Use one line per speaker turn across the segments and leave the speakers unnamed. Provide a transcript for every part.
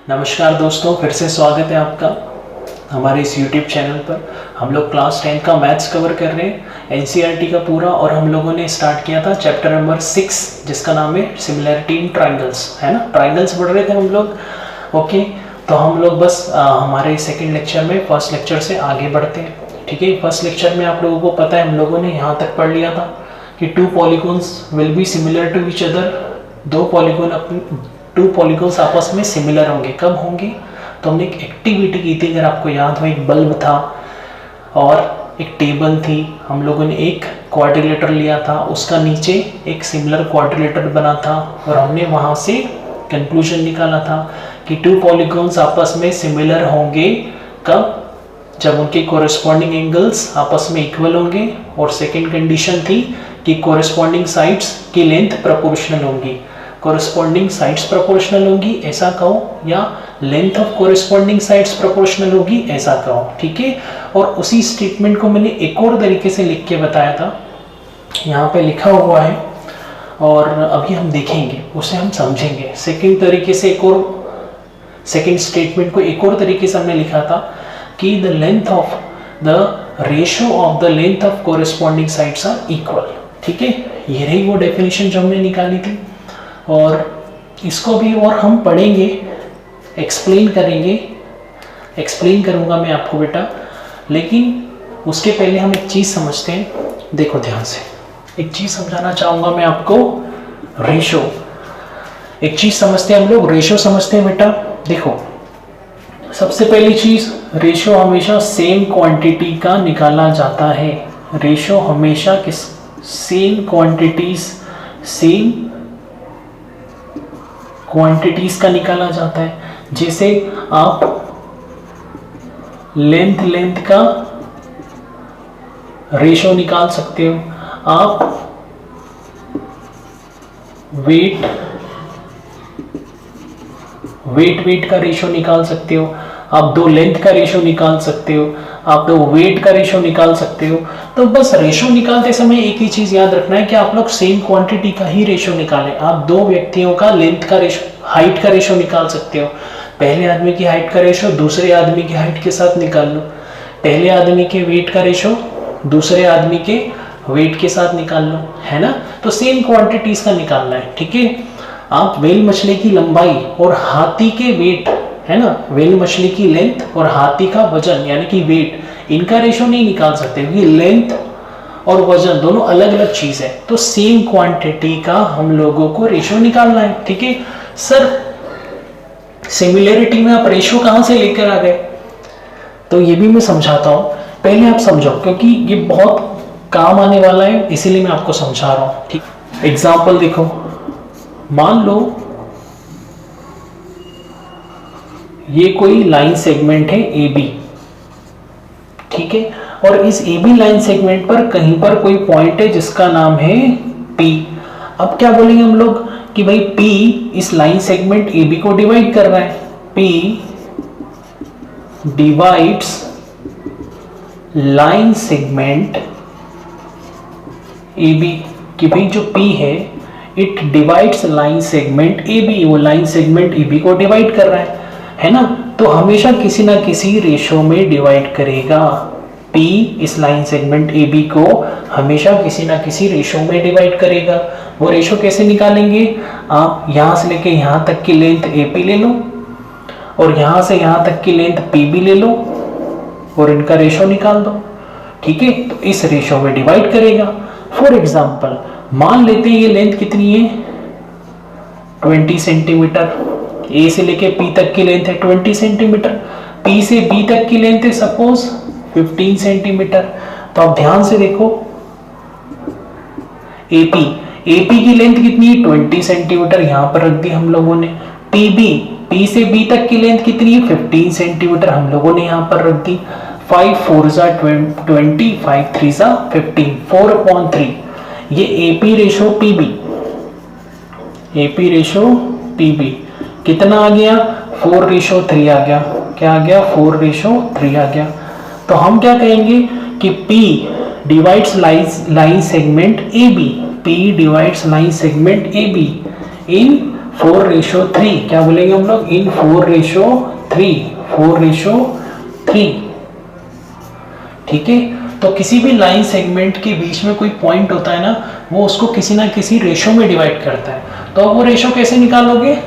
नमस्कार दोस्तों, फिर से स्वागत है आपका हमारे इस YouTube चैनल पर। हम लोग क्लास 10 का मैथ्स कवर कर रहे हैं, NCERT का पूरा। और हम लोगों ने स्टार्ट किया था चैप्टर नंबर 6 जिसका नाम है सिमिलैरिटी इन ट्राइंगल्स, है ना। ट्राइंगल्स पढ़ रहे थे हम लोग। ओके, तो हम लोग बस हमारे सेकेंड लेक्चर में फर्स्ट लेक्चर से आगे बढ़ते हैं। ठीक है, फर्स्ट लेक्चर में आप लोगों को पता है हम लोगों ने यहाँ तक पढ़ लिया था कि two polygons will be similar to each other. Two polygons आपस में सिमिलर होंगे। कब होंगे? तो हमने एक एक्टिविटी की थी, अगर आपको याद हो। एक बल्ब था और एक टेबल थी। हम लोगों ने एक क्वाड्रिलेटर लिया था, उसका नीचे एक सिमिलर क्वाड्रिलेटर बना था और हमने वहाँ से कंक्लूजन निकाला था कि टू पॉलीगॉन्स आपस में सिमिलर होंगे। कब? जब उनके कोरेस्पॉन्डिंग एंगल्स आपस में इक्वल होंगे। और सेकेंड कंडीशन थी कि कोरेस्पॉन्डिंग साइड्स की लेंथ प्रोपोर्शनल होंगी। कोरेस्पॉन्डिंग साइड्स प्रोपोर्शनल होंगी ऐसा कहो, या length of corresponding sides proportional होगी ऐसा कहो। ठीक है, और उसी स्टेटमेंट को मैंने एक और तरीके से लिख के बताया था, यहाँ पे लिखा हुआ है और अभी हम देखेंगे, उसे हम समझेंगे। सेकंड तरीके से सेकंड स्टेटमेंट को एक और तरीके से हमने लिखा था कि the ratio of the length of corresponding sides are equal. ठीक है, ये रही वो डेफिनेशन जो हमने निकाली थी। और इसको भी और हम पढ़ेंगे, एक्सप्लेन करेंगे। एक्सप्लेन करूंगा मैं आपको बेटा, लेकिन उसके पहले हम एक चीज़ समझते हैं। देखो ध्यान से, एक चीज़ समझाना चाहूँगा मैं आपको। रेशो, एक चीज़ समझते हैं हम लोग, रेशो समझते हैं बेटा। देखो, सबसे पहली चीज़, रेशो हमेशा सेम क्वांटिटी का निकाला जाता है। रेशो हमेशा सेम क्वांटिटीज का निकाला जाता है। जैसे आप लेंथ का रेशो निकाल सकते हो, आप वेट का रेशो निकाल सकते हो, आप दो लेंथ का रेशो निकाल सकते हो, आप दो वेट का रेशो निकाल सकते हो। तो बस रेशो निकालते समय एक ही चीज याद रखना है कि आप लोग सेम क्वांटिटी का ही रेशो निकालें। आप दो व्यक्तियों का लेंथ का रेशो, हाइट का रेशो निकाल सकते हो। पहले आदमी की हाइट का रेशो दूसरे आदमी की हाइट के साथ निकाल लो। पहले आदमी के वेट का रेशो दूसरे आदमी के वेट के साथ निकाल लो, है ना। तो सेम क्वांटिटीज का निकालना है। ठीक है, आप व्हेल मछली की लंबाई और हाथी के वेट, है ना, व्हेल मछली की लेंथ और हाथी का वजन यानी कि वेट, इनका रेशो नहीं निकाल सकते क्योंकि लेंथ और वजन दोनों अलग अलग चीज है। तो सेम क्वांटिटी का हम लोगों को रेशो निकालना है। ठीक है सर, सिमिलैरिटी में आप रेशो कहां से लेकर आ गए? तो ये भी मैं समझाता हूं, पहले आप समझो क्योंकि ये बहुत काम आने वाला है, इसीलिए मैं आपको समझा रहा हूं। ठीक, एग्जाम्पल देखो, मान लो ये कोई लाइन सेगमेंट है AB। ठीक है, और इस AB लाइन सेगमेंट पर कहीं पर कोई पॉइंट है जिसका नाम है P। अब क्या बोलेंगे हम लोग कि भाई P इस लाइन सेगमेंट AB को डिवाइड कर रहा है। P divides line segment AB, कि भाई जो P है it divides line segment AB, वो लाइन सेगमेंट AB को डिवाइड कर रहा है ना। तो हमेशा किसी ना किसी रेशो में डिवाइड करेगा। P इस लाइन सेगमेंट AB को हमेशा किसी ना किसी रेशो में डिवाइड करेगा। वो रेशो कैसे निकालेंगे? आप यहां से लेके यहां तक की लेंथ AP ले लो और यहां से यहां तक की लेंथ PB ले लो और इनका रेशो निकाल दो। ठीक है, तो इस रेशो में डिवाइड करेगा। फॉर एग्जाम्पल मान लेते हैं ये लेंथ कितनी है, 20 सेंटीमीटर। A से लेके P तक की लेंथ है 20 सेंटीमीटर, P से B तक की लेंथ है सपोज 15 सेंटीमीटर। तो आप ध्यान से देखो, AP की लेंथ कितनी है, 20 सेंटीमीटर, यहां पर रख दी हम लोगों ने। P से B तक की लेंथ कितनी है, 15 सेंटीमीटर, हम लोगों ने यहां पर रख दी। 5 4 20, 5 3 15, 4/3। ये AP रेशो PB कितना आ गया, 4:3 आ गया। क्या आ गया, 4:3 आ गया। तो हम क्या कहेंगे कि P divides line segment AB, P divides line segment AB इन 4:3, क्या बोलेंगे हम लोग, इन 4:3, ठीक है। तो किसी भी लाइन सेगमेंट के बीच में कोई पॉइंट होता है ना, वो उसको किसी ना किसी रेशो में डिवाइड करता है। तो अब वो रेशो कैसे निकालोगे,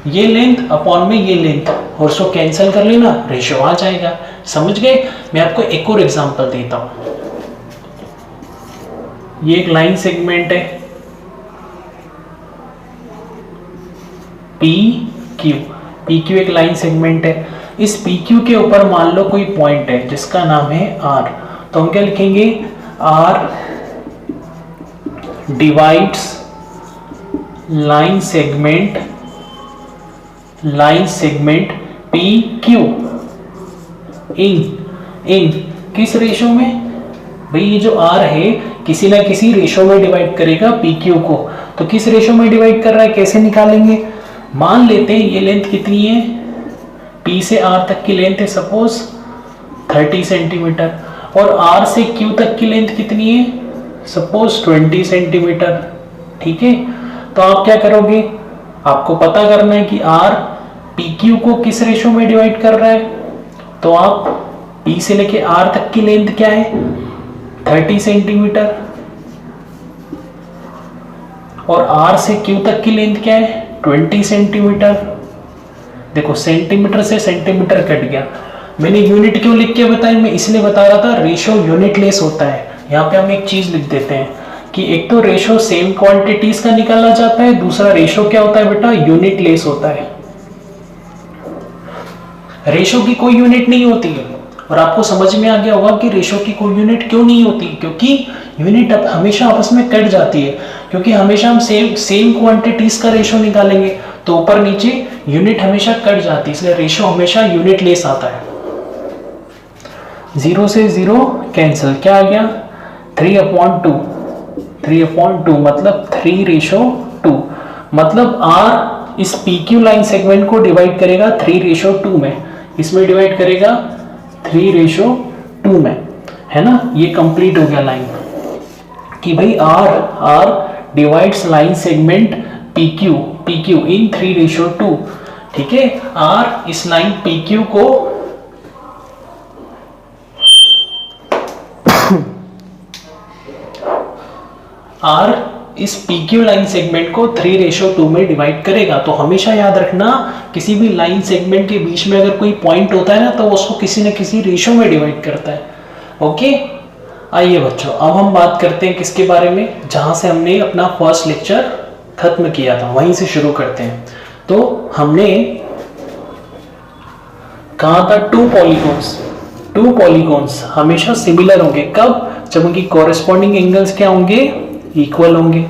ये लेंथ अपॉन में ये लेंथ, और उसको कैंसिल कर लेना, रेशो आ जाएगा। समझ गए। मैं आपको एक और एग्जांपल देता हूं। ये एक लाइन सेगमेंट है पी क्यू एक लाइन सेगमेंट है। इस पी क्यू के ऊपर मान लो कोई पॉइंट है जिसका नाम है आर। तो हम क्या लिखेंगे, R divides line segment P Q in किस रेशो में, भाई ये जो आर है किसी ना किसी रेशो में डिवाइड करेगा पी क्यू को। तो किस रेशो में डिवाइड कर रहा है, कैसे निकालेंगे। मान लेते हैं ये लेंथ कितनी है, पी से आर तक की लेंथ है सपोज 30 सेंटीमीटर, और आर से क्यू तक की लेंथ कितनी है, सपोज 20 सेंटीमीटर, ठीक है। तो आप क्या करोगे, आपको पता करना है कि आर पी क्यू को किस रेशो में डिवाइड कर रहा है। तो आप पी से लेके आर तक की लेंथ क्या है, 30 सेंटीमीटर, और आर से क्यू तक की लेंथ क्या है, 20 सेंटीमीटर। देखो सेंटीमीटर से सेंटीमीटर कट गया। मैंने यूनिट क्यों लिख के बताया, मैं इसलिए बता रहा था रेशो यूनिट लेस होता है। यहाँ पे हम एक चीज लिख देते हैं कि एक तो रेशो सेम क्वांटिटीज का निकाला जाता है, दूसरा रेशो क्या होता है बेटा, यूनिट लेस होता है। रेशो की कोई यूनिट नहीं होती है, और आपको समझ में आ गया होगा कि रेशो की कोई यूनिट क्यों नहीं होती, क्योंकि यूनिट हमेशा आपस में कट जाती है, क्योंकि हमेशा हम सेम क्वांटिटीज का रेशो निकालेंगे तो ऊपर नीचे यूनिट हमेशा कट जाती है, इसलिए रेशो हमेशा यूनिट लेस आता है। 0 से 0 कैंसिल, क्या आ गया 3/2 मतलब 3:2, मतलब R इस PQ लाइन सेगमेंट को डिवाइड करेगा 3:2 में, इसमें डिवाइड करेगा 3:2 में, है ना। ये कंप्लीट हो गया लाइन कि भाई R divides line segment PQ इन 3:2, ठीक है। R इस लाइन PQ को R इस PQ लाइन सेगमेंट को 3:2 में डिवाइड करेगा। तो हमेशा याद रखना, किसी भी लाइन सेगमेंट के बीच में अगर कोई पॉइंट होता है ना, तो उसको किसी न किसी रेशो में डिवाइड करता है। ओके, आइए बच्चों, अब हम बात करते हैं किसके बारे में, जहां से हमने अपना फर्स्ट लेक्चर खत्म किया था, वहीं से शुरू करते हैं। तो हमने कहा था टू पॉलीगॉन्स हमेशा सिमिलर होंगे, कब, जब उनकी कॉरेस्पॉन्डिंग एंगल्स क्या होंगे, इक्वल होंगे।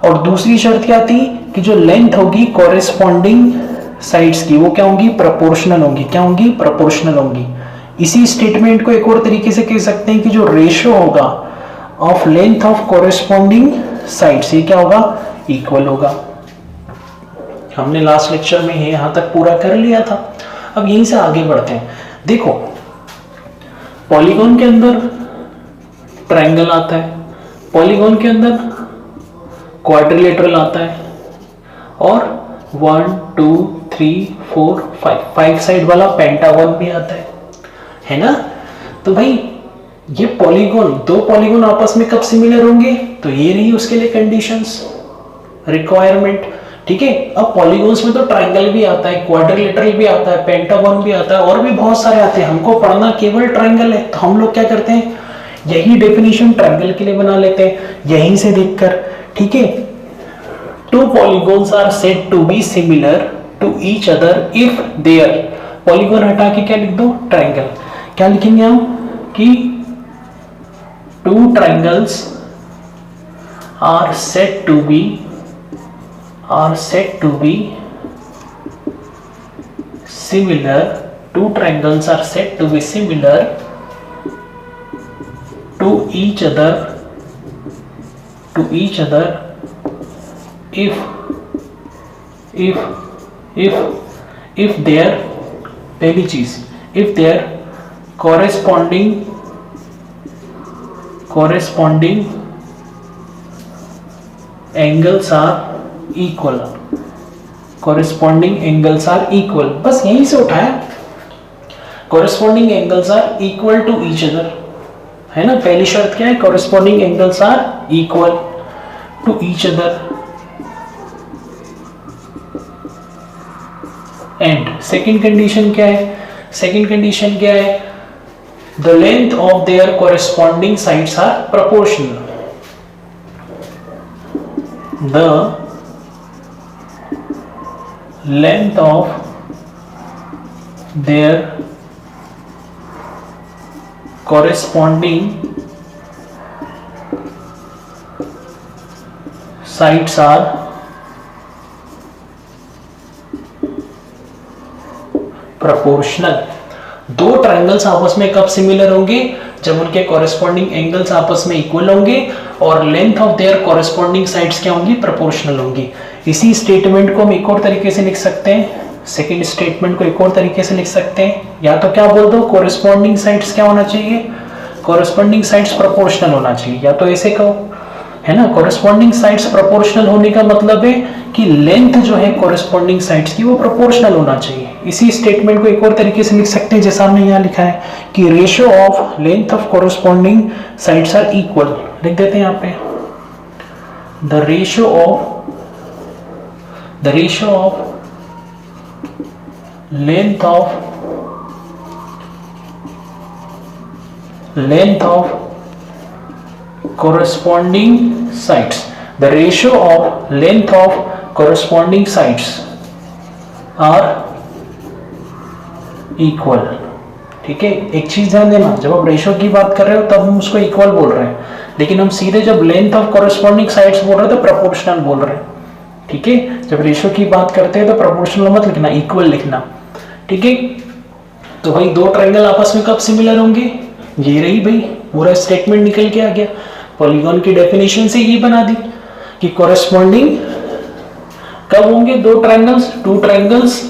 और दूसरी शर्त क्या थी कि जो लेंथ होगी कॉरेस्पॉन्डिंग साइड्स की, वो क्या होंगी, प्रोपोर्शनल होंगी। क्या होंगी, प्रोपोर्शनल होंगी। इसी स्टेटमेंट को एक और तरीके से कह सकते हैं कि जो रेशियो होगा of length of corresponding sides, ये क्या होगा, इक्वल होगा। हमने लास्ट लेक्चर में यहां तक पूरा कर लिया था। अब यहीं से आगे बढ़ते हैं। देखो पॉलीगॉन के अंदर ट्रायंगल आता है, पॉलीगॉन के अंदर क्वाड्रिलेटरल आता है, और 1 2 3 4 5 साइड वाला पेंटागन भी आता है ना। तो भाई ये पॉलीगॉन, दो पॉलीगॉन आपस में कब सिमिलर होंगे, तो ये रही उसके लिए कंडीशंस, रिक्वायरमेंट, ठीक है। अब पॉलीगॉन्स में तो ट्रायंगल भी आता है, क्वाड्रिलेटरल भी आता है, पेंटागन भी आता है, और भी बहुत सारे आते हैं। हमको पढ़ना केवल ट्रायंगल है, तो हम लोग क्या करते हैं, यही डेफिनेशन ट्रायंगल के लिए बना लेते हैं यहीं से देखकर, ठीक है। Two polygons are said to be similar to each other if there, polygon हटा के क्या लिख दो, ट्रायंगल। क्या लिखेंगे हम कि two triangles are said to be similar, two triangles are said to be similar to each other if their, पहली चीज, if their corresponding angles are equal, corresponding angles are equal, बस यहीं से उठाया, corresponding angles are equal to each other, है ना। पहली शर्त क्या है, corresponding angles are equal to each other, and second condition क्या है, सेकेंड कंडीशन क्या है, the length of their corresponding sides are proportional, the length of their corresponding sides are proportional। दो ट्रायंगल्स आपस में कब सिमिलर होंगे, जब उनके कॉरेस्पॉन्डिंग एंगल्स आपस में इक्वल होंगे और length of their corresponding sides क्या होंगी, प्रोपोर्शनल होंगी। इसी स्टेटमेंट को हम एक और तरीके से लिख सकते हैं, सेकंड स्टेटमेंट को एक और तरीके से लिख सकते हैं, या तो क्या बोल दो, कॉरेस्पॉन्डिंग साइड्स क्या होना चाहिए, कॉरेस्पॉन्डिंग साइड्स प्रोपोर्शनल होना चाहिए, या तो ऐसे कहो, है ना। कॉरेस्पॉन्डिंग साइड्स प्रोपोर्शनल होने का मतलब है कि लेंथ जो है कॉरेस्पॉन्डिंग साइड्स की वो प्रोपोर्शनल होना चाहिए। इसी स्टेटमेंट को एक और तरीके से लिख सकते हैं, जैसा हमने यहाँ लिखा है कि ratio of length of corresponding sides are equal, लिख देते हैं यहाँ पे, the ratio of length of corresponding sides, the ratio of length of corresponding sides are equal। ठीक है, एक चीज ध्यान देना, जब आप रेशियो की बात कर रहे हो तब हम उसको इक्वल बोल रहे हैं, लेकिन हम सीधे जब लेंथ ऑफ कॉरेस्पॉन्डिंग साइड्स बोल रहे हैं तो प्रोपोर्शनल बोल रहे हैं। ठीक है, जब रेशियो की बात करते हैं तो प्रोपोर्शनल मत लिखना, इक्वल लिखना। ठीक है, तो भाई दो ट्रायंगल आपस में कब सिमिलर होंगे, ये रही भाई, पूरा स्टेटमेंट निकल के आ गया। पॉलीगॉन की डेफिनेशन से ये बना दी कि कॉरेस्पॉन्डिंग कब होंगे दो triangles, two triangles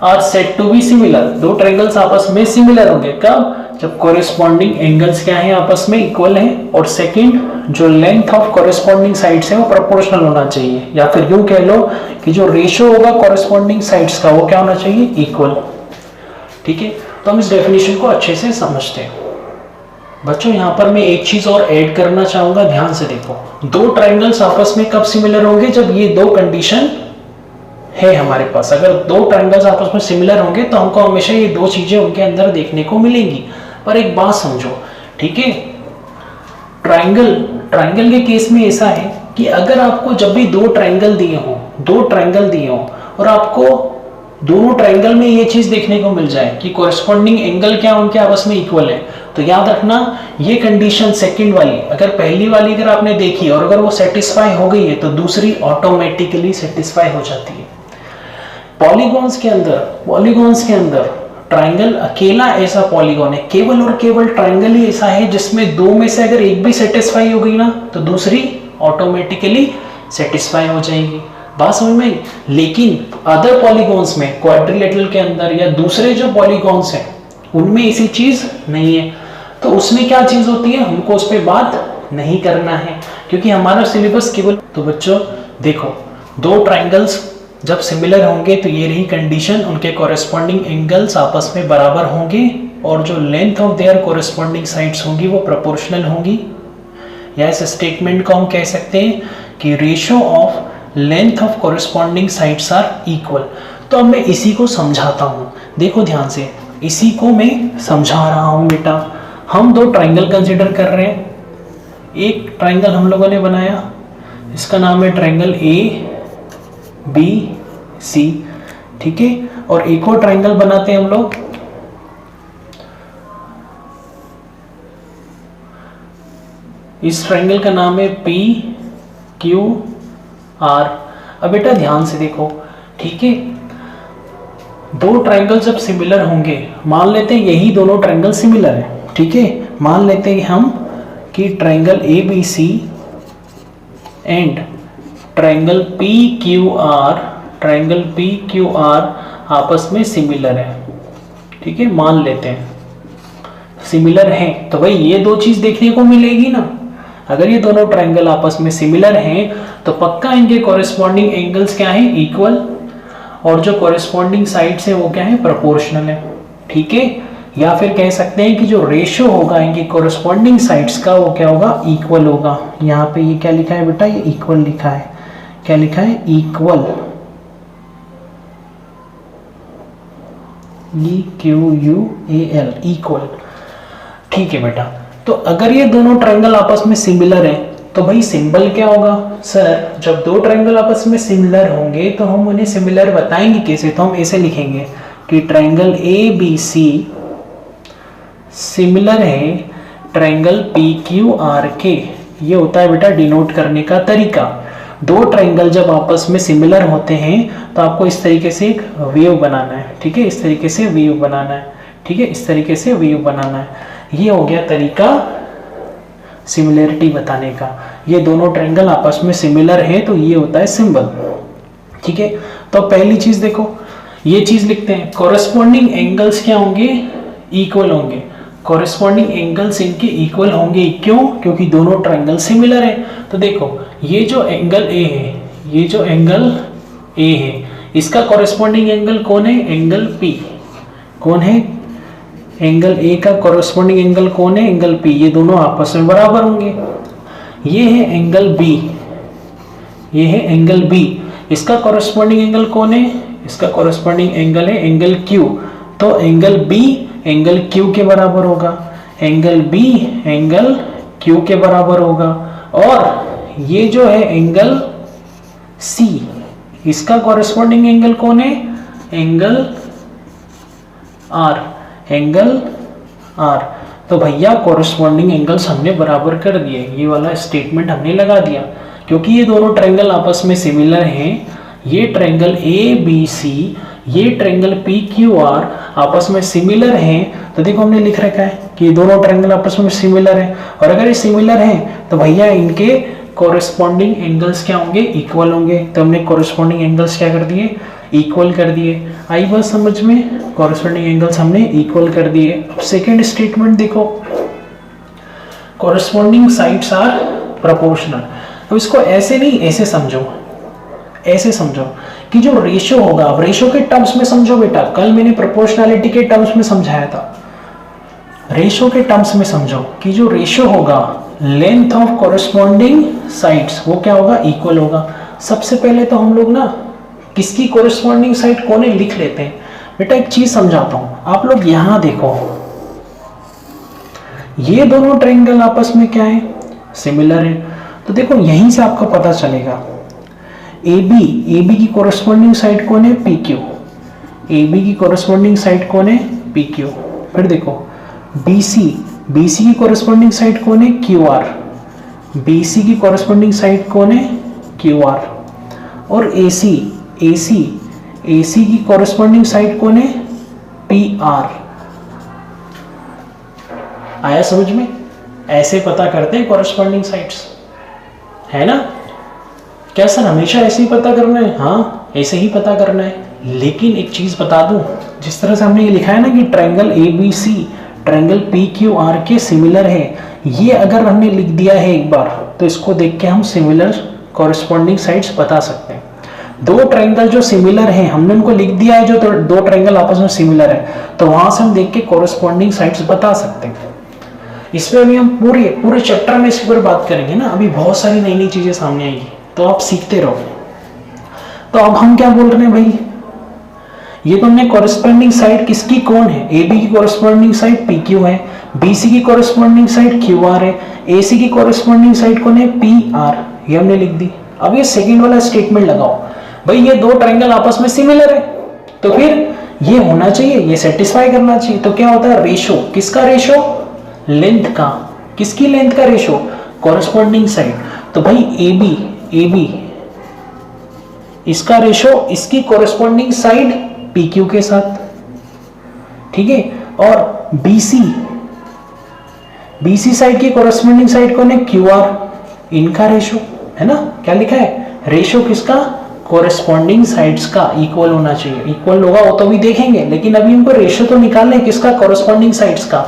are said to be similar, दो ट्रायंगल्स आपस में सिमिलर होंगे कब, जब कॉरेस्पॉन्डिंग एंगल्स क्या है आपस में इक्वल हैं, और सेकंड जो लेंथ ऑफ कॉरेस्पॉन्डिंग साइड्स है वो प्रोपोर्शनल होना चाहिए, या फिर यूं कह लो कि जो रेशियो होगा कॉरेस्पॉन्डिंग साइड्स का वो क्या होना चाहिए, इक्वल। ठीक है, तो हम इस डेफिनेशन को अच्छे से समझते हैं। बच्चों यहाँ पर मैं एक चीज और ऐड करना चाहूंगा, ध्यान से देखो, दो ट्रायंगल्स आपस में कब सिमिलर होंगे, जब ये दो कंडीशन है हमारे पास। अगर दो ट्रायंगल्स आपस में सिमिलर होंगे तो हमको हमेशा ये दो चीजें उनके अंदर देखने को मिलेंगी। पर एक बात समझो, ठीक है, ट्रायंगल के केस में ऐसा है कि अगर आपको जब भी दो ट्रायंगल दिए हो और आपको दोनों ट्रायंगल में ये चीज देखने को मिल जाए कि कॉरेस्पॉन्डिंग एंगल क्या उनके आपस में इक्वल है, तो याद रखना ये कंडीशन सेकंड वाली, अगर पहली वाली अगर आपने देखी और अगर वो सेटिस्फाई हो गई है तो दूसरी ऑटोमेटिकली सेटिस्फाई हो जाती है। पॉलीगॉन्स के अंदर ट्रायंगल अकेला ऐसा पॉलीगॉन है, केवल और केवल ट्रायंगल ही ऐसा है जिसमें दो में से अगर एक भी सेटिस्फाई हो गई ना तो दूसरी ऑटोमेटिकली सेटिस्फाई हो जाएगी। बात समझ में आई? लेकिन अदर पॉलीगॉन्स में, क्वाड्रिलेटरल के अंदर या दूसरे जो पॉलीगॉन्स हैं उनमें ऐसी चीज नहीं है, तो उसमें क्या चीज होती है हमको उस पर बात नहीं करना है, क्योंकि हमारा सिलेबस केवल। तो बच्चों देखो, दो ट्रायंगल्स जब सिमिलर होंगे तो ये रही कंडीशन, उनके कॉरेस्पॉन्डिंग एंगल्स आपस में बराबर होंगे और जो length of their corresponding sides होंगी वो प्रोपोर्शनल होंगी, या इस स्टेटमेंट को हम कह सकते हैं कि ratio of length of corresponding sides are equal. तो अब मैं इसी को समझाता हूँ, देखो ध्यान से, इसी को मैं समझा रहा हूँ बेटा। हम दो ट्रायंगल कंसीडर कर रहे हैं, एक ट्रायंगल हम लोगों ने बनाया, इसका नाम है ट्रायंगल ABC, ठीक है, और एक और ट्रायंगल बनाते हैं हम लोग, इस ट्रायंगल का नाम है PQR। अब बेटा ध्यान से देखो, ठीक है, दो ट्रायंगल जब सिमिलर होंगे, मान लेते हैं यही दोनों ट्रायंगल सिमिलर है, ठीक है, मान लेते हैं हम कि triangle ABC and triangle PQR आपस में सिमिलर है, ठीक है, मान लेते हैं सिमिलर हैं, तो भाई ये दो चीज देखने को मिलेगी ना। अगर ये दोनों ट्रायंगल आपस में सिमिलर हैं तो पक्का इनके कॉरेस्पॉन्डिंग एंगल्स क्या हैं, इक्वल, और जो कोरिस्पॉन्डिंग साइड्स है वो क्या है, प्रोपोर्शनल है। ठीक है, या फिर कह सकते हैं कि जो रेशियो होगा इनकी कोरिस्पॉन्डिंग साइड्स का वो क्या होगा, इक्वल होगा। यहाँ पे ये क्या लिखा है बेटा, ये इक्वल लिखा है। क्या लिखा है, इक्वल, EQUAL, इक्वल। ठीक है बेटा, तो अगर ये दोनों ट्रायंगल आपस में सिमिलर है तो भाई सिंबल क्या होगा। सर जब दो ट्रायंगल आपस में सिमिलर होंगे तो हम उन्हें सिमिलर बताएंगे कैसे, तो हम ऐसे लिखेंगे कि ट्रायंगल ABC सिमिलर है ट्रायंगल PQRK। ये होता है बेटा डिनोट करने का तरीका। दो ट्रायंगल जब आपस में सिमिलर होते हैं तो आपको इस तरीके से एक वेव बनाना है। ठीक है, इस तरीके से वेव बनाना है। ठीक है, इस तरीके से वेव बनाना है। ये हो गया तरीका सिमिलरिटी बताने का। ये दोनों ट्रायंगल आपस में सिमिलर है तो ये होता है सिंबल। ठीक है, तो पहली चीज देखो, ये चीज लिखते हैं, कोरिस्पॉन्डिंग एंगल्स क्या होंगे, इक्वल होंगे। कोरिस्पॉन्डिंग एंगल्स इनके इक्वल होंगे, क्यों, क्योंकि दोनों ट्रायंगल सिमिलर है। तो देखो ये जो एंगल ए है, ये जो एंगल ए है, इसका कोरिस्पॉन्डिंग एंगल कौन है, एंगल P। कौन है, एंगल ए का कोरिस्पॉन्डिंग एंगल कौन है, एंगल P। ये दोनों आपस में बराबर होंगे। ये है एंगल B, ये है एंगल B, इसका कोरिस्पॉन्डिंग एंगल कौन है, इसका कोरिस्पॉन्डिंग एंगल है एंगल Q। तो एंगल B एंगल Q के बराबर होगा, एंगल B एंगल Q के बराबर होगा। और ये जो है एंगल C, इसका कोरिस्पॉन्डिंग एंगल कौन है, एंगल R, एंगल R। तो भैया कोरिस्पॉन्डिंग एंगल्स हमने बराबर कर दिए, ये वाला स्टेटमेंट हमने लगा दिया, क्योंकि ये दोनों ट्रायंगल आपस में सिमिलर हैं। ये ट्रायंगल ABC, ये ट्रायंगल PQR आपस में सिमिलर हैं। तो देखो हमने लिख रखा है कि दोनों ट्रायंगल आपस में सिमिलर हैं, और अगर ये सिमिलर हैं तो भैया इनके कोरिस्पॉन्डिंग एंगल्स क्या होंगे, इक्वल होंगे। तो हमने कोरिस्पॉन्डिंग एंगल्स क्या कर दिए, इक्वल कर दिए। आई बात समझ में, कोरिस्पॉन्डिंग एंगल्स हमने इक्वल कर दिए। अब सेकेंड स्टेटमेंट देखो, कोरिस्पॉन्डिंग साइड्स आर प्रोपोर्शनल। अब इसको ऐसे नहीं, ऐसे समझो, ऐसे समझो कि जो रेशियो होगा, अब रेशियो के टर्म्स में समझो बेटा, कल मैंने प्रोपोर्शनैलिटी के टर्म्स में समझाया था। रेशियो के टर्म्स में समझो कि जो रेशियो होगा लेंथ ऑफ कोरिस्पॉन्डिंग साइड्स वो क्या होगा, इक्वल होगा। सबसे पहले तो हम लोग ना किसकी कोरिस्पॉन्डिंग साइड कौन है लिख लेते हैं। बेटा एक चीज समझाता हूं, आप लोग यहां देखो, ये दोनों ट्रायंगल आपस में क्या है, सिमिलर है। तो देखो यहीं से आपको पता चलेगा AB की कोरिस्पॉन्डिंग साइड कौन है, PQ। AB की कोरिस्पॉन्डिंग साइड कौन है, PQ। फिर देखो BC की कोरिस्पॉन्डिंग साइड कौन है, QR। BC की कोरिस्पॉन्डिंग साइड कौन है, QR। और AC की कोरिस्पॉन्डिंग साइड कौन है, PR। आया समझ में, ऐसे पता करते हैं कोरिस्पॉन्डिंग साइड्स, है ना। क्या सर हमेशा ऐसे ही पता करना है, हाँ ऐसे ही पता करना है। लेकिन एक चीज बता दूं, जिस तरह से हमने ये लिखा है ना कि ट्रायंगल ABC ट्रायंगल PQR के सिमिलर है, ये अगर हमने लिख दिया है एक बार तो इसको देख के हम सिमिलर कॉरेस्पॉन्डिंग साइड्स बता सकते हैं। दो ट्रायंगल जो सिमिलर हैं हमने उनको लिख दिया है, जो दो ट्रायंगल आपस में सिमिलर है, तो वहां से हम देख के कॉरेस्पॉन्डिंग साइड्स बता सकते हैं। इसमें अभी हम पूरे चैप्टर में इसके ऊपर बात करेंगे ना, अभी बहुत सारी नई नई चीजें सामने आएंगी, तो आप सीखते रहो। तो अब हम क्या बोल रहे हैं भाई, ये तो हमने कॉरेस्पॉन्डिंग साइड किसकी कौन है, AB की कॉरेस्पॉन्डिंग साइड PQ है, BC की कॉरेस्पॉन्डिंग साइड QR है, AC की कॉरेस्पॉन्डिंग साइड कौन है, PR। ये हमने लिख दी। अब ये सेकंड वाला स्टेटमेंट लगाओ, भाई ये दो ट्रायंगल आपस में सिमिलर है तो फिर ये होना चाहिए, ये सेटिस्फाई करना चाहिए। तो क्या होता है, रेशो, किसका रेशो, लेंथ का, किसकी लेंथ का रेशो, कॉरेस्पॉन्डिंग साइड। तो भाई AB इसका रेशो इसकी कॉरेस्पॉन्डिंग साइड PQ के साथ, ठीक है। और BC साइड की कॉरेस्पॉन्डिंग साइड कौन है, QR, इनका रेशो है ना। क्या लिखा है, रेशो किसका, कॉरेस्पॉन्डिंग साइड्स का इक्वल होना चाहिए। इक्वल होगा वो तो भी देखेंगे, लेकिन अभी हमको रेशो तो निकालना है किसका, कॉरेस्पॉन्डिंग साइड्स का।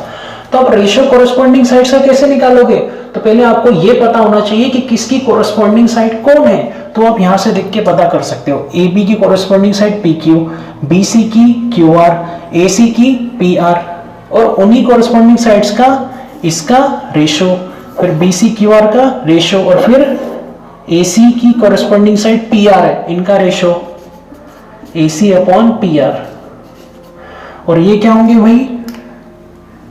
तो आप रेशो कॉरेस्पॉन्डिंग साइड्स का कैसे निकालोगे, तो पहले आपको ये पता होना चाहिए कि किसकी कॉरेस्पॉन्डिंग साइड कौन है। तो आप यहाँ से देख के पता कर सकते हो, ए बी की corresponding side P Q, B C की क्यू आर, ए सी की पी आर, और उन्हीं कोरस्पॉन्डिंग साइड्स का इसका रेशो, फिर बी सी क्यू आर का रेशो, और फिर ए सी की कोरस्पॉन्डिंग साइड पी आर है, इनका ratio A C upon P R. और ये क्या होंगे भाई,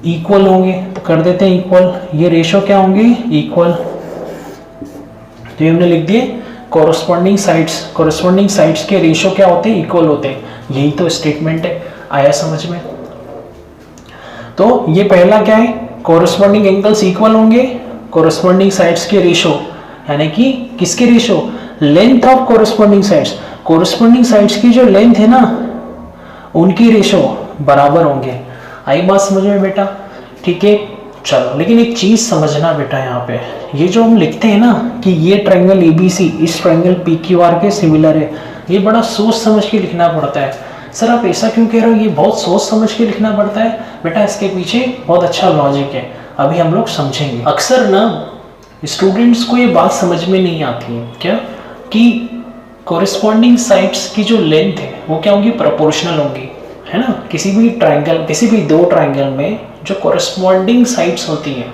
इक्वल होंगे, तो कर देते हैं इक्वल। ये रेशो क्या होंगे, इक्वल। तो ये हमने लिख दिए कोरस्पॉन्डिंग साइड्स के रेशो क्या होते हैं, इक्वल होते हैं। यही तो स्टेटमेंट है, आया समझ में। तो ये पहला क्या है, कोरस्पॉन्डिंग एंगल्स इक्वल होंगे, कोरस्पॉन्डिंग साइड्स के रेशो, यानी कि किसके ratio, length of corresponding sides, corresponding sides की जो लेंथ है ना उनकी रेशो बराबर होंगे। आई बात समझ में बेटा, ठीक है। चलो, लेकिन एक चीज समझना बेटा, यहाँ पे ये जो हम लिखते हैं ना कि ये ट्रायंगल एबीसी इस ट्रायंगल पीक्यूआर के सिमिलर है, ये बड़ा सोच समझ के लिखना पड़ता है। सर आप ऐसा क्यों कह रहे हो, ये बहुत सोच समझ के लिखना पड़ता है? बेटा इसके पीछे बहुत अच्छा लॉजिक है, अभी हम लोग समझेंगे। अक्सर ना स्टूडेंट्स को ये बात समझ में नहीं आती है क्या, कि कोरिस्पॉन्डिंग साइड्स की जो लेंथ है वो क्या होंगी, प्रोपोर्शनल होंगी, है ना। किसी भी ट्रायंगल, किसी भी दो ट्रायंगल में जो कोरिस्पॉन्डिंग साइड्स होती हैं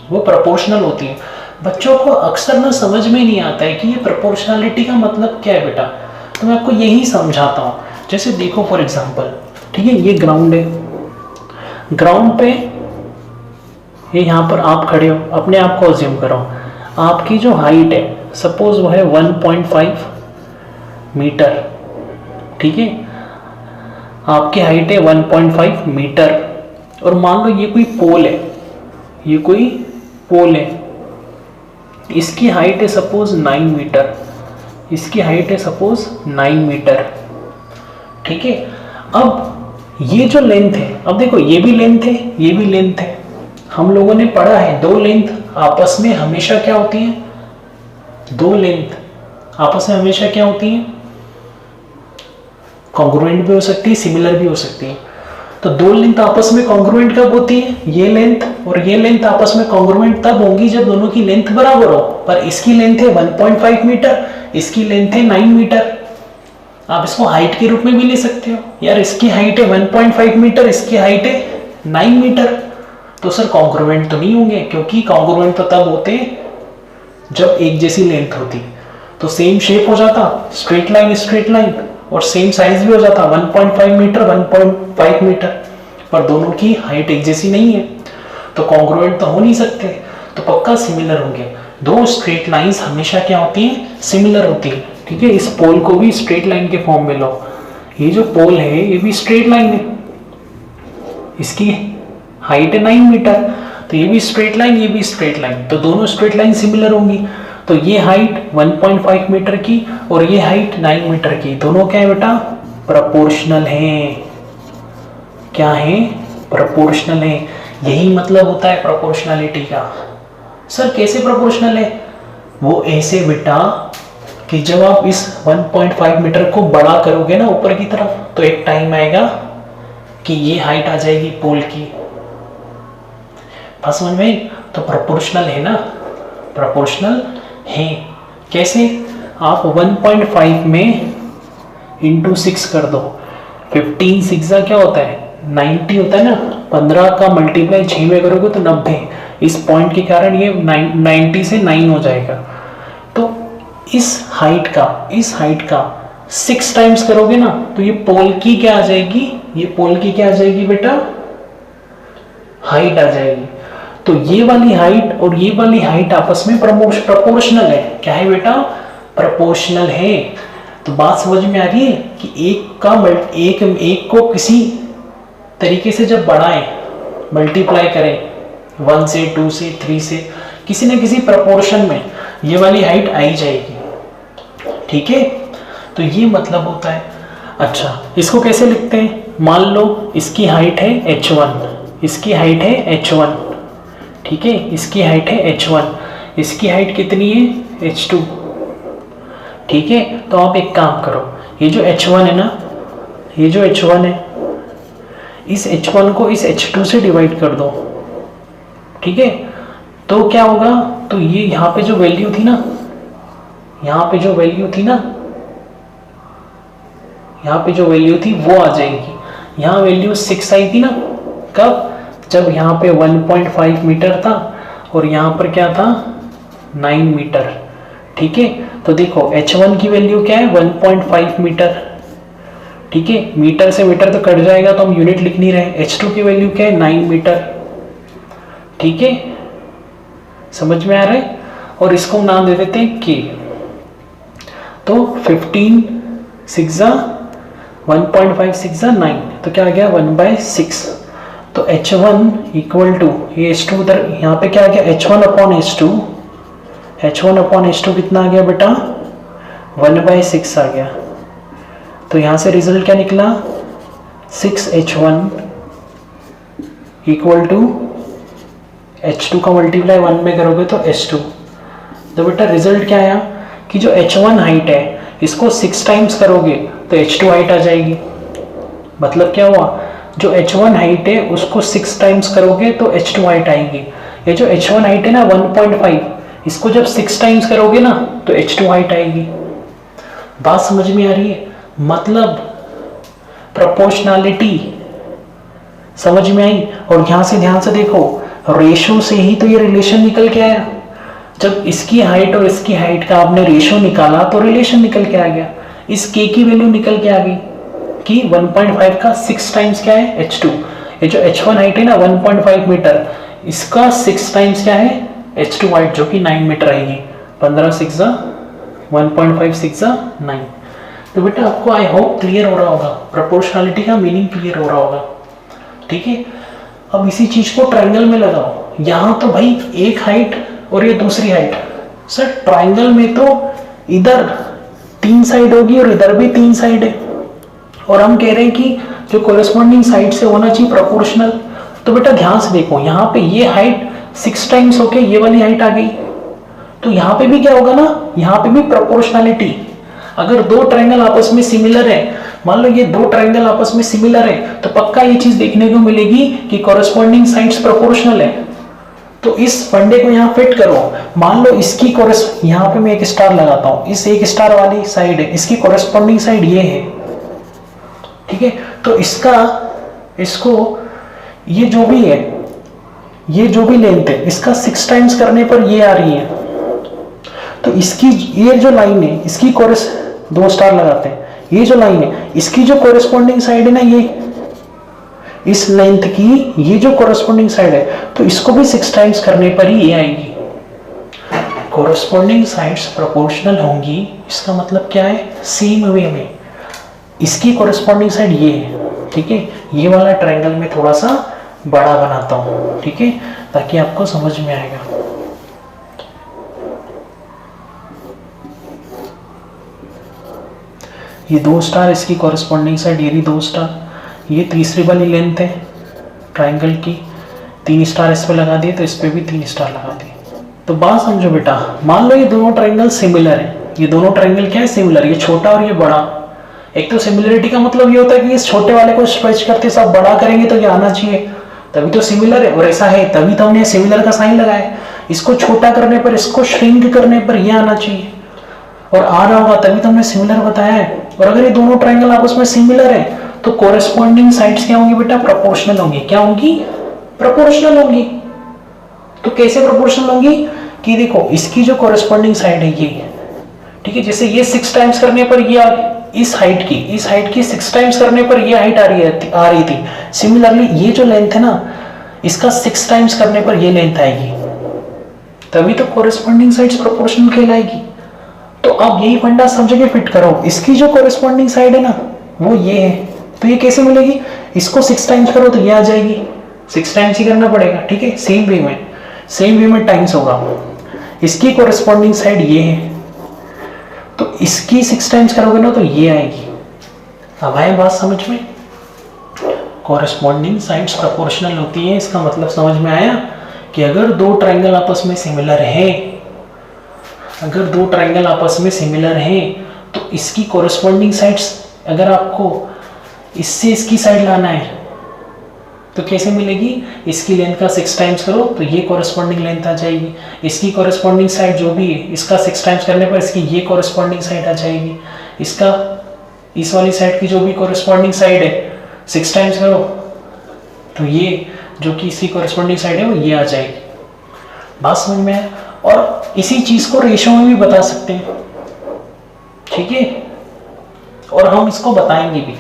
वो प्रोपोर्शनल होती हैं। बच्चों को अक्सर ना समझ में नहीं आता है कि ये प्रोपोर्शनलिटी का मतलब क्या है बेटा, तो मैं आपको यही समझाता हूँ। जैसे देखो फॉर एग्जांपल, ठीक है, ये ग्राउंड है, ग्राउंड पे ये यहाँ पर आप खड़े हो, अपने आप को अज्यूम करो, आपकी जो हाइट है सपोज वो है 1.5 मीटर, ठीक है, आपकी हाइट है 1.5 मीटर, और मान लो ये कोई पोल है, ये कोई पोल है, इसकी हाइट है सपोज 9 मीटर, इसकी हाइट है सपोज 9 मीटर, ठीक है। अब ये जो लेंथ है, अब देखो ये भी लेंथ है, ये भी लेंथ है, हम लोगों ने पढ़ा है दो लेंथ आपस में हमेशा क्या होती है, दो लेंथ आपस में हमेशा क्या होती है, कॉन्ग्रुएंट भी हो सकती है, सिमिलर भी हो सकती है। तो दो लेंथ आपस में कॉन्ग्रुएंट कब होती है, ये लेंथ और ये लेंथ आपस में कॉन्ग्रुएंट तब होंगी जब दोनों की लेंथ बराबर हो। पर इसकी लेंथ है 1.5 मीटर, इसकी लेंथ है 9 मीटर। आप इसको हाइट के रूप में भी ले सकते हो, यार इसकी हाइट है 1.5 मीटर, इसकी हाइट है 9 मीटर, तो सर कॉन्ग्रुएंट तो नहीं होंगे, क्योंकि कॉन्ग्रुएंट तो तब होते जब एक जैसी लेंथ होती, तो सेम शेप हो जाता, स्ट्रेट लाइन, और सेम साइज भी हो जाता, 1.5 मीटर 1.5 मीटर, पर दोनों की हाइट एक जैसी नहीं है, तो कॉन्ग्रुएंट तो हो नहीं सकते, तो पक्का सिमिलर होंगे। दो स्ट्रेट लाइंस हमेशा क्या होती हैं, सिमिलर होती है, ठीक है। इस पोल को भी स्ट्रेट लाइन के फॉर्म में लो, ये जो पोल है ये भी स्ट्रेट लाइन है, इसकी हाइट है 9 मीटर, तो ये भी स्ट्रेट लाइन, ये भी स्ट्रेट लाइन, तो दोनों स्ट्रेट लाइन सिमिलर होंगी। तो ये हाइट 1.5 मीटर की और ये हाइट 9 मीटर की, दोनों क्या है बेटा, प्रोपोर्शनल हैं। क्या है, प्रोपोर्शनल है। यही मतलब होता है प्रोपोर्शनलिटी का। सर कैसे प्रोपोर्शनल है, वो ऐसे बेटा कि जब आप इस 1.5 मीटर को बड़ा करोगे ना ऊपर की तरफ, तो एक टाइम आएगा कि ये हाइट आ जाएगी पोल की, बात समझ में। तो प्रोपोर्शनल है ना, प्रोपोर्शनल है। कैसे, आप 1.5 में इंटू 6 कर दो, 15 6 क्या होता है, 90 होता है ना, 15 का मल्टीप्लाई 6 में करोगे तो 90, इस पॉइंट के कारण ये 90 से 9 हो जाएगा। तो इस हाइट का 6 टाइम्स करोगे ना, तो ये पोल की क्या आ जाएगी, ये पोल की क्या आ जाएगी बेटा, हाइट आ जाएगी। तो ये वाली हाइट और ये वाली हाइट आपस में प्रोपोर्शनल है। क्या है बेटा, प्रोपोर्शनल है। तो बात समझ में आ रही है कि एक को किसी तरीके से जब बढ़ाएं, मल्टीप्लाई करें 1 से 2 से 3 से, किसी न किसी प्रोपोर्शन में ये वाली हाइट आई जाएगी, ठीक है। तो ये मतलब होता है। अच्छा, इसको कैसे लिखते हैं, मान लो इसकी हाइट है h1, इसकी हाइट है h1, ठीक है, इसकी हाइट है h1, इसकी हाइट कितनी है h2, ठीक है। तो आप एक काम करो, ये जो h1 है ना, ये जो h1 है, इस h1 को इस h2 से डिवाइड कर दो, ठीक है। तो क्या होगा, तो ये यहाँ पे जो वैल्यू थी ना, यहाँ पे जो वैल्यू थी ना, यहाँ पे जो वैल्यू थी वो आ जाएगी। यहाँ वैल्यू 6 आई थी ना, कब? जब यहाँ पे 1.5 मीटर था और यहाँ पर क्या था 9 मीटर। ठीक है, तो देखो h1 की वैल्यू क्या है 1.5 मीटर। ठीक है, मीटर से मीटर तो कट जाएगा तो हम यूनिट लिख नहीं रहे। h2 की वैल्यू क्या है 9 मीटर। ठीक है, समझ में आ रहा है? और इसको नाम दे देते हैं k। तो 15 6 1.5 6 9, तो क्या आ गया 1/6। तो h1 इक्वल टू ये h2 उधर यहाँ पे क्या आ गया h1 upon h2। h1 upon h2 कितना आ गया बेटा 1/6 आ गया। तो यहाँ से रिजल्ट क्या निकला 6h1 इक्वल टू h2 का मल्टीप्लाई 1 में करोगे तो h2। तो बेटा रिजल्ट क्या आया कि जो h1 हाइट है इसको 6 टाइम्स करोगे तो h2 हाइट आ जाएगी। मतलब क्या हुआ, जो h1 हाइट है उसको 6 टाइम्स करोगे तो h2 हाइट आएगी। ये जो h1 हाइट है ना 1.5, इसको जब 6 टाइम्स करोगे ना तो h2 हाइट आएगी। बात समझ में आ रही है? मतलब प्रोपोर्शनैलिटी समझ में आई। और यहां से ध्यान से देखो, रेशो से ही तो ये रिलेशन निकल के आया। जब इसकी हाइट और इसकी हाइट का आपने रेशो निकाला तो रिलेशन निकल के आ गया। इस k की वैल्यू निकल के आ गई कि 1.5 का 6 टाइम्स क्या है h2। ये जो h1 हाइट है ना 1.5 मीटर, इसका 6 टाइम्स क्या है h2 हाइट जो कि 9 मीटर आएगी। 15 6 1.5 6 9। तो बेटा आपको आई होप क्लियर हो रहा होगा, प्रोपोर्शनैलिटी का मीनिंग क्लियर हो रहा होगा। ठीक है, अब इसी चीज को ट्रायंगल में लगाओ। यहाँ तो भाई एक हाइट और ये दूसरी हाइट। सर ट्रायंगल में तो इधर 3 साइड होगी और इधर भी 3 साइड है, और हम कह रहे हैं कि जो कोरेस्पॉन्डिंग साइड से होना चाहिए प्रोपोर्शनल। तो बेटा ध्यान से देखो, यहाँ पे ये हाइट 6 टाइम्स होके ये वाली हाइट आ गई, तो यहाँ पे भी क्या होगा ना, यहाँ पे भी प्रोपोर्शनैलिटी। अगर दो ट्रायंगल आपस में सिमिलर है, मान लो ये दो ट्रायंगल आपस में सिमिलर है, तो पक्का ये चीज देखने को मिलेगी कि कोरेस्पॉन्डिंग साइड्स प्रोपोर्शनल है। तो इस फंडे को यहाँ फिट करो। मान लो इसकी यहाँ पे मैं एक स्टार लगाता हूँ, इस एक स्टार वाली साइड है, इसकी कोरेस्पॉन्डिंग साइड ये है। ठीक है, तो इसको ये जो भी है, ये जो भी लेंथ है, इसका 6 टाइम्स करने पर ये आ रही है। तो इसकी ये जो लाइन है, इसकी दो स्टार लगाते हैं, ये जो लाइन है इसकी जो कोरेस्पॉन्डिंग साइड है ना, ये इस लेंथ की ये जो कोरेस्पॉन्डिंग साइड है, तो इसको भी 6 टाइम्स करने पर ही ये आएगी। कोरेस्पॉन्डिंग साइड्स प्रोपोर्शनल होंगी, इसका मतलब क्या है, सेम वे में इसकी कोरेस्पॉन्डिंग साइड ये है। ठीक है, ये वाला ट्रायंगल में थोड़ा सा बड़ा बनाता हूं, ठीक है, ताकि आपको समझ में आएगा। ये 2 स्टार इसकी कोरेस्पॉन्डिंग साइड, ये भी 2 स्टार, ये तीसरी वाली लेंथ है ट्रायंगल की, 3 स्टार इस पे लगा दिए, तो इस पे भी 3 स्टार लगा दिए। तो बात समझो बेटा, मान लो ये दोनों ट्रायंगल सिमिलर है, ये दोनों ट्रायंगल क्या है सिमिलर, ये छोटा और ये बड़ा। एक तो सिमिलरिटी का मतलब ये होता है कि इस छोटे वाले को स्ट्रेच करते सब बड़ा करेंगे तो ये आना चाहिए, तभी तो सिमिलर है, और ऐसा है तभी तो हमने सिमिलर का साइन लगाया। इसको छोटा करने पर, इसको श्रिंक करने पर ये आना चाहिए, और आ रहा होगा तभी तो हमने सिमिलर बताया है। और अगर ये दोनों ट्रायंगल आपस में सिमिलर है तो कोरेस्पॉन्डिंग साइड्स क्या होंगी बेटा, प्रोपोर्शनल होंगी। क्या होंगी, प्रोपोर्शनल होंगी। तो कैसे प्रोपोर्शनल होंगी कि देखो, इसकी जो कोरेस्पॉन्डिंग साइड है ये, ठीक है, जैसे ये 6 टाइम्स करने पर ये इस हाइट की 6 टाइम्स करने पर ये हाइट आ रही थी। सिमिलरली ये जो लेंथ है ना, इसका 6 टाइम्स करने पर ये लेंथ आएगी, तभी तो कोरेस्पॉन्डिंग साइड्स प्रोपोर्शनल कहलाएगी। तो अब यही फंडा सब जगह फिट करो। इसकी जो कोरेस्पॉन्डिंग साइड है ना वो ये है, तो ये कैसे मिलेगी, इसको 6 टाइम्स करो तो ये आ जाएगी, 6 टाइम्स ही करना पड़ेगा। ठीक है, सेम वे में टाइम्स होगा। इसकी कोरेस्पॉन्डिंग साइड ये है, तो इसकी 6 टाइम्स करोगे ना तो ये आएगी। अब आए बात समझ में, कोरेस्पॉन्डिंग साइड्स प्रोपोर्शनल होती है, इसका मतलब समझ में आया कि अगर दो ट्रायंगल आपस में सिमिलर है, तो इसकी कोरेस्पॉन्डिंग साइड्स, अगर आपको इससे इसकी साइड लाना है तो कैसे मिलेगी, इसकी लेंथ का 6 टाइम्स करो तो ये कॉरेस्पॉन्डिंग लेंथ आ जाएगी, इसकी कॉरेस्पॉन्डिंग साइड जो भी है इसका 6 टाइम्स करने पर इसकी ये कॉरेस्पॉन्डिंग साइड आ जाएगी, इसका इस वाली साइड की जो भी कॉरेस्पॉन्डिंग साइड है 6 टाइम्स करो तो ये जो कि इसकी कॉरेस्पॉन्डिंग साइड है वो ये आ जाएगी। बात समझ में है। और इसी चीज को रेशो में भी बता सकते हैं, ठीक है, और हम इसको बताएंगे भी।